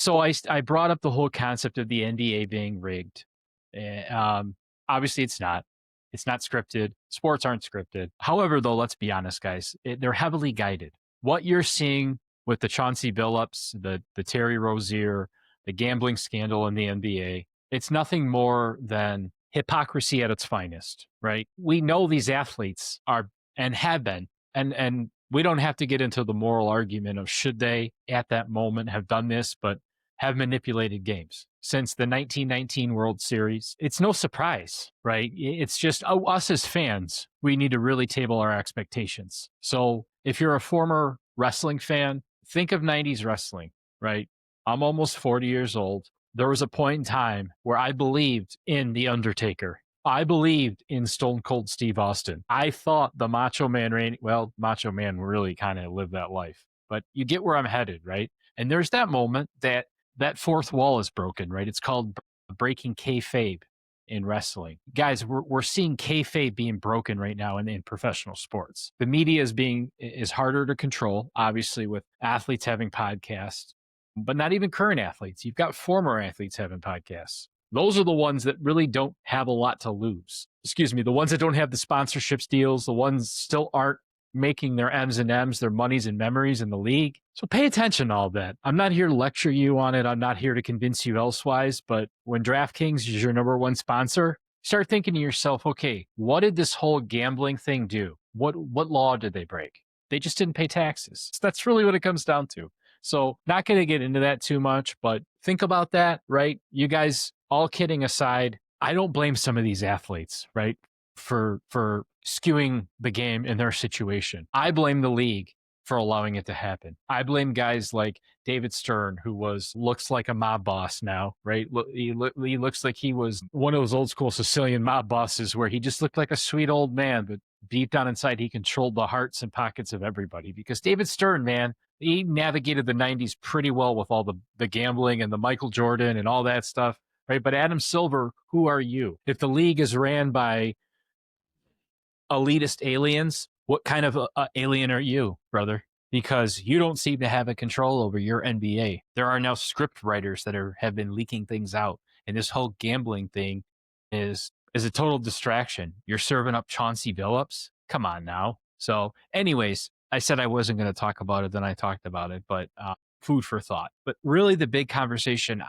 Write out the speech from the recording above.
So I brought up the whole concept of the NBA being rigged. Obviously, it's not. It's not scripted. Sports aren't scripted. However, though, let's be honest, guys, they're heavily guided. What you're seeing with the Chauncey Billups, the Terry Rozier, the gambling scandal in the NBA, it's nothing more than hypocrisy at its finest, right? We know these athletes are and have been, and we don't have to get into the moral argument of should they at that moment have done this, but have manipulated games since the 1919 World Series. It's no surprise, right? It's just us as fans, we need to really table our expectations. So if you're a former wrestling fan, think of 90s wrestling, right? I'm almost 40 years old. There was a point in time where I believed in The Undertaker. I believed in Stone Cold Steve Austin. I thought the Macho Man Macho Man really kind of lived that life, but you get where I'm headed, right? And there's that moment that fourth wall is broken, right? It's called breaking kayfabe in wrestling. Guys, we're seeing kayfabe being broken right now in professional sports. The media is harder to control, obviously, with athletes having podcasts, but not even current athletes. You've got former athletes having podcasts. Those are the ones that really don't have a lot to lose. Excuse me, the ones that don't have the sponsorships deals, the ones still aren't making their M's and M's, their monies and memories in the league. So pay attention to all that. I'm not here to lecture you on it. I'm not here to convince you elsewise. But when DraftKings is your number one sponsor, start thinking to yourself, okay, what did this whole gambling thing do? What law did they break? They just didn't pay taxes. So that's really what it comes down to. So not going to get into that too much, but think about that, right? You guys, all kidding aside, I don't blame some of these athletes, right? For skewing the game in their situation. I blame the league for allowing it to happen. I blame guys like David Stern, who looks like a mob boss now, right? He looks like he was one of those old school Sicilian mob bosses where he just looked like a sweet old man, but deep down inside he controlled the hearts and pockets of everybody. Because David Stern, man, he navigated the 90s pretty well with all the gambling and the Michael Jordan and all that stuff, right? But Adam Silver, who are you? If the league is ran by elitist aliens, what kind of alien are you, brother? Because you don't seem to have a control over your NBA. There are now script writers that have been leaking things out, and this whole gambling thing is a total distraction. You're serving up Chauncey Billups. Come on now. So, anyways, I said I wasn't going to talk about it, then I talked about it, but food for thought. But really, the big conversation